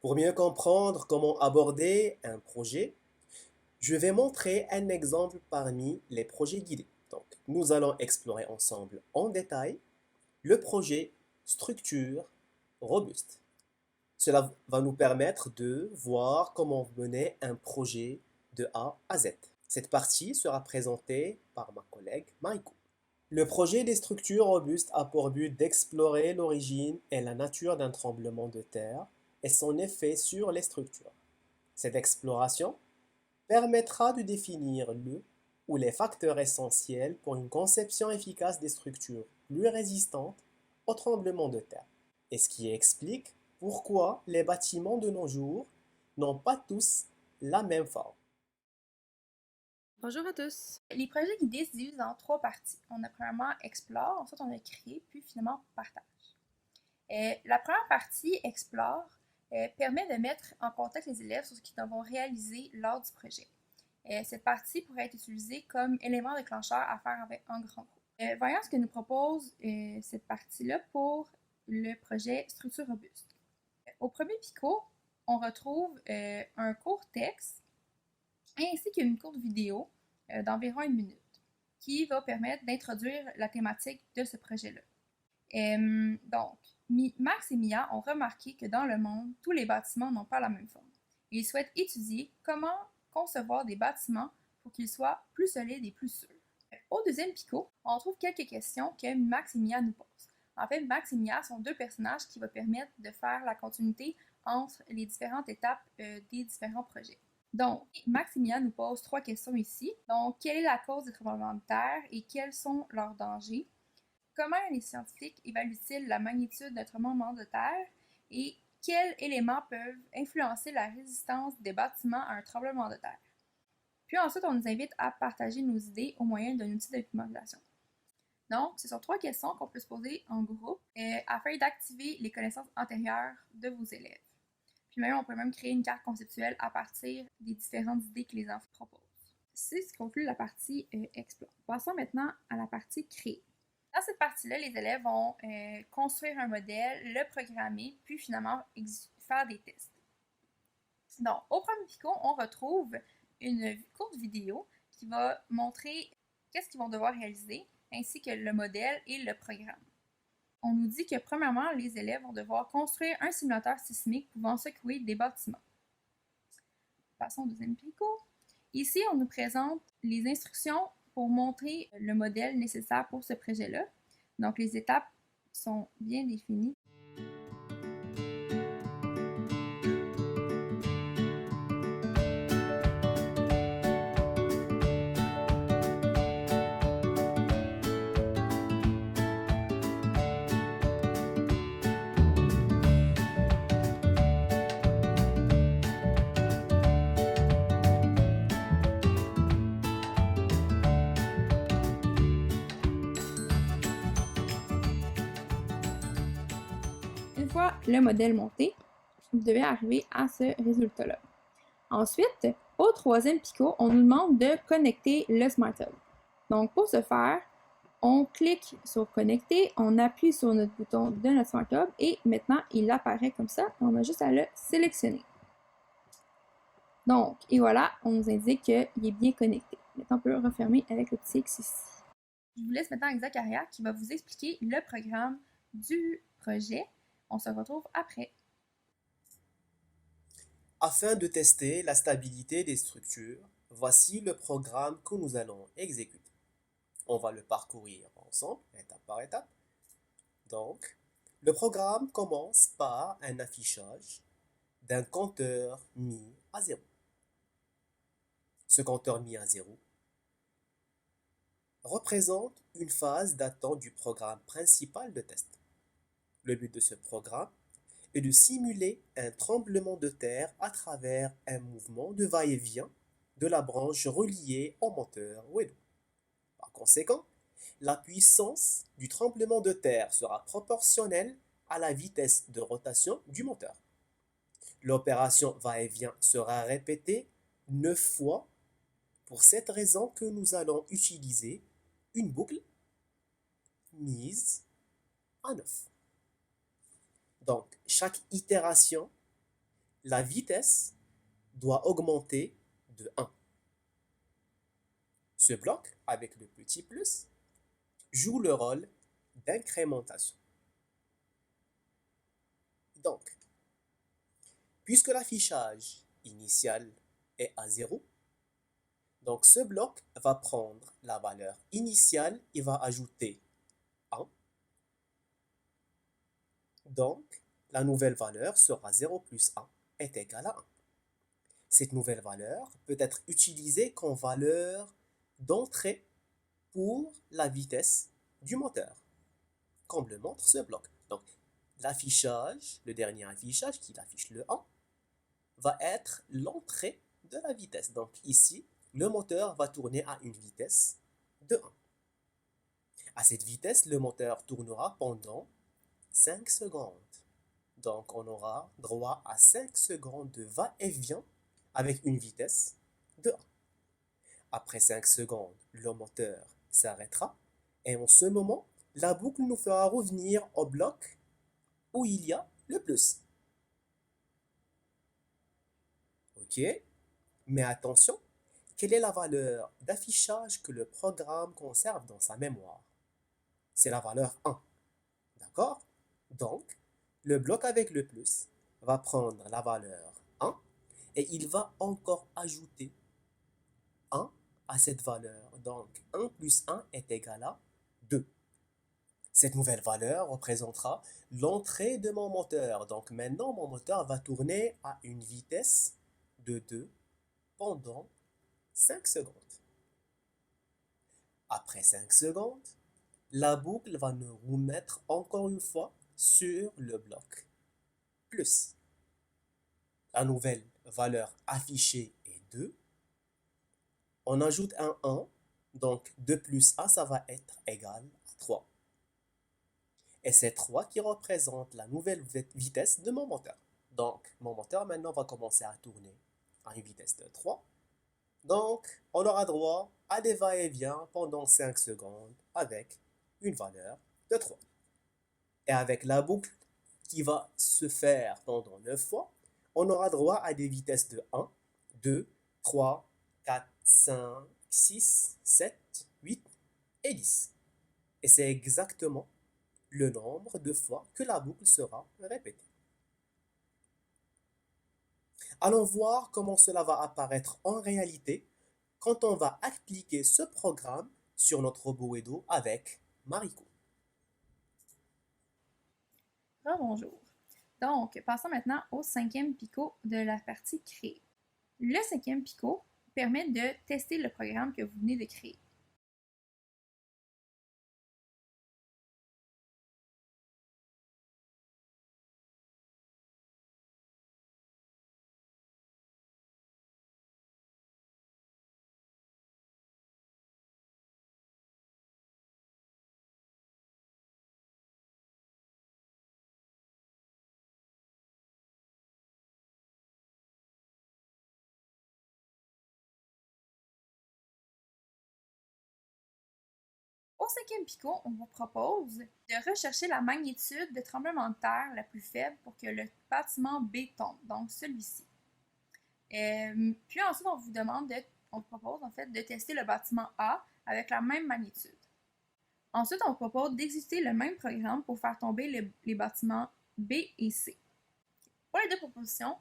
Pour mieux comprendre comment aborder un projet, je vais montrer un exemple parmi les projets guidés. Donc, nous allons explorer ensemble en détail le projet structure robuste. Cela va nous permettre de voir comment mener un projet de A à Z. Cette partie sera présentée par ma collègue Maïko. Le projet des structures robustes a pour but d'explorer l'origine et la nature d'un tremblement de terre et son effet sur les structures. Cette exploration permettra de définir le ou les facteurs essentiels pour une conception efficace des structures plus résistantes aux tremblements de terre, et ce qui explique pourquoi les bâtiments de nos jours n'ont pas tous la même forme. Bonjour à tous. Les projets guidés se divisent en trois parties. On a premièrement Explore, ensuite on a Créer, puis finalement Partage. La première partie, Explore, permet de mettre en contexte les élèves sur ce qu'ils devront réaliser lors du projet. Cette partie pourrait être utilisée comme élément déclencheur à faire avec un grand groupe. Voyons ce que nous propose cette partie-là pour le projet Structure robuste. Au premier picot, on retrouve un court texte ainsi qu'une courte vidéo d'environ 1 minute qui va permettre d'introduire la thématique de ce projet-là. Donc, Max et Mia ont remarqué que dans le monde, tous les bâtiments n'ont pas la même forme. Ils souhaitent étudier comment concevoir des bâtiments pour qu'ils soient plus solides et plus sûrs. Au deuxième picot, on trouve quelques questions que Max et Mia nous posent. En fait, Max et Mia sont deux personnages qui vont permettre de faire la continuité entre les différentes étapes des différents projets. Donc, Max et Mia nous pose 3 questions ici. Donc, quelle est la cause des tremblements de terre et quels sont leurs dangers? Comment les scientifiques évaluent-ils la magnitude d'un tremblement de terre? Et quels éléments peuvent influencer la résistance des bâtiments à un tremblement de terre? Puis ensuite, on nous invite à partager nos idées au moyen d'un outil de mémorisation. Donc, ce sont 3 questions qu'on peut se poser en groupe afin d'activer les connaissances antérieures de vos élèves. Puis même, on peut même créer une carte conceptuelle à partir des différentes idées que les enfants proposent. C'est ce qui conclut la partie Explore. Passons maintenant à la partie Créer. Dans cette partie-là, les élèves vont construire un modèle, le programmer, puis finalement faire des tests. Donc, au premier picot, on retrouve une courte vidéo qui va montrer qu'est-ce qu'ils vont devoir réaliser, ainsi que le modèle et le programme. On nous dit que premièrement, les élèves vont devoir construire un simulateur sismique pouvant secouer des bâtiments. Passons au deuxième picot. Ici, on nous présente les instructions pour montrer le modèle nécessaire pour ce projet-là. Donc, les étapes sont bien définies. Une fois le modèle monté, vous devez arriver à ce résultat-là. Ensuite, au troisième picot, on nous demande de connecter le Smart Hub. Donc, pour ce faire, on clique sur Connecter, on appuie sur notre bouton de notre Smart Hub et maintenant, il apparaît comme ça. On a juste à le sélectionner. Donc, et voilà, on nous indique qu'il est bien connecté. Maintenant, on peut refermer avec le petit X ici. Je vous laisse maintenant avec Zacharia qui va vous expliquer le programme du projet. On se retrouve après. Afin de tester la stabilité des structures, voici le programme que nous allons exécuter. On va le parcourir ensemble, étape par étape. Donc, le programme commence par un affichage d'un compteur mis à 0. Ce compteur mis à 0 représente une phase datant du programme principal de test. Le but de ce programme est de simuler un tremblement de terre à travers un mouvement de va-et-vient de la branche reliée au moteur Wedo. Par conséquent, la puissance du tremblement de terre sera proportionnelle à la vitesse de rotation du moteur. L'opération va-et-vient sera répétée 9 fois. Pour cette raison que nous allons utiliser une boucle mise à 9. Donc, chaque itération, la vitesse doit augmenter de 1. Ce bloc, avec le petit plus, joue le rôle d'incrémentation. Donc, puisque l'affichage initial est à 0, donc ce bloc va prendre la valeur initiale et va ajouter 1. Donc, la nouvelle valeur sera 0 plus 1 est égal à 1. Cette nouvelle valeur peut être utilisée comme valeur d'entrée pour la vitesse du moteur, comme le montre ce bloc. Donc, l'affichage, le dernier affichage qui affiche le 1, va être l'entrée de la vitesse. Donc ici, le moteur va tourner à une vitesse de 1. À cette vitesse, le moteur tournera pendant 5 secondes. Donc on aura droit à 5 secondes de va-et-vient avec une vitesse de 1. Après 5 secondes, le moteur s'arrêtera et en ce moment, la boucle nous fera revenir au bloc où il y a le plus. Ok? Mais attention, quelle est la valeur d'affichage que le programme conserve dans sa mémoire? C'est la valeur 1. D'accord? Donc, le bloc avec le plus va prendre la valeur 1 et il va encore ajouter 1 à cette valeur. Donc, 1 plus 1 est égal à 2. Cette nouvelle valeur représentera l'entrée de mon moteur. Donc maintenant, mon moteur va tourner à une vitesse de 2 pendant 5 secondes. Après 5 secondes, la boucle va nous remettre encore une fois sur le bloc plus. La nouvelle valeur affichée est 2. On ajoute un 1, donc 2 plus 1, ça va être égal à 3. Et c'est 3 qui représente la nouvelle vitesse de mon moteur. Donc, mon moteur maintenant va commencer à tourner à une vitesse de 3. Donc, on aura droit à des va-et-vient pendant 5 secondes avec une valeur de 3. Et avec la boucle qui va se faire pendant 9 fois, on aura droit à des vitesses de 1, 2, 3, 4, 5, 6, 7, 8 et 10. Et c'est exactement le nombre de fois que la boucle sera répétée. Allons voir comment cela va apparaître en réalité quand on va appliquer ce programme sur notre robot Edo avec Mariko. Bonjour. Donc, passons maintenant au 5e picot de la partie créer. Le 5e picot permet de tester le programme que vous venez de créer. Au 5e picot, on vous propose de rechercher la magnitude de tremblement de terre la plus faible pour que le bâtiment B tombe, donc celui-ci. Puis ensuite, on vous propose en fait de tester le bâtiment A avec la même magnitude. Ensuite, on vous propose d'exécuter le même programme pour faire tomber les bâtiments B et C. Pour les deux propositions,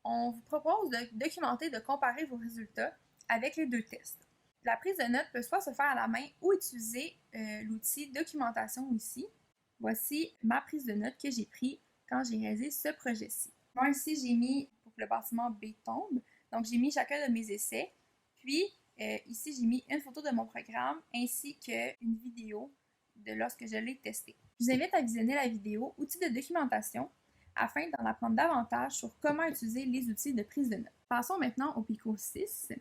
on vous propose de documenter et de comparer vos résultats avec les deux tests. La prise de notes peut soit se faire à la main ou utiliser l'outil documentation ici. Voici ma prise de notes que j'ai prise quand j'ai réalisé ce projet-ci. Moi ici, j'ai mis pour que le bâtiment B tombe. Donc, j'ai mis chacun de mes essais. Puis, ici, j'ai mis une photo de mon programme ainsi qu'une vidéo de lorsque je l'ai testé. Je vous invite à visionner la vidéo Outils de documentation afin d'en apprendre davantage sur comment utiliser les outils de prise de notes. Passons maintenant au Pico 6.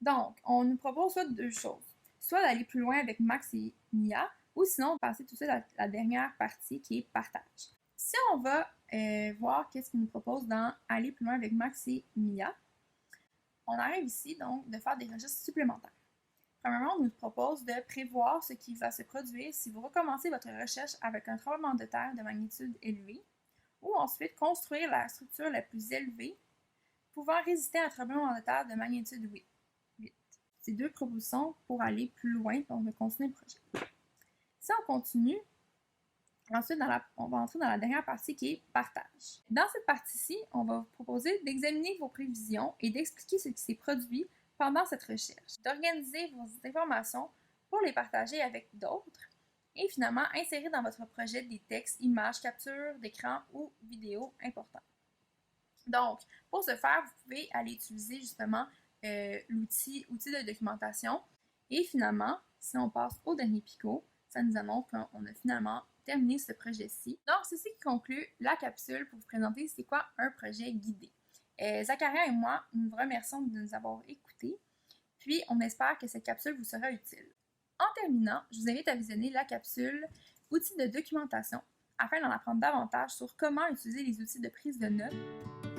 Donc, on nous propose soit deux choses. Soit d'aller plus loin avec Max et Mia, ou sinon de passer tout de suite à la dernière partie qui est partage. Si on va voir qu'est-ce qu'il nous propose dans aller plus loin avec Max et Mia, on arrive ici donc de faire des registres supplémentaires. Premièrement, on nous propose de prévoir ce qui va se produire si vous recommencez votre recherche avec un tremblement de terre de magnitude élevée, ou ensuite construire la structure la plus élevée pouvant résister à un tremblement de terre de magnitude 8. C'est 2 propositions pour aller plus loin, donc de continuer le projet. Si on continue, ensuite, on va entrer dans la dernière partie qui est partage. Dans cette partie-ci, on va vous proposer d'examiner vos prévisions et d'expliquer ce qui s'est produit pendant cette recherche, d'organiser vos informations pour les partager avec d'autres et finalement insérer dans votre projet des textes, images, captures d'écran ou vidéos importants. Donc, pour ce faire, vous pouvez aller utiliser justement l'outil de documentation et finalement, si on passe au dernier picot, ça nous annonce qu'on a finalement terminé ce projet-ci. Donc, c'est ce qui conclut la capsule pour vous présenter c'est quoi un projet guidé. Zacharia et moi, nous vous remercions de nous avoir écoutés, puis on espère que cette capsule vous sera utile. En terminant, je vous invite à visionner la capsule Outils de documentation afin d'en apprendre davantage sur comment utiliser les outils de prise de notes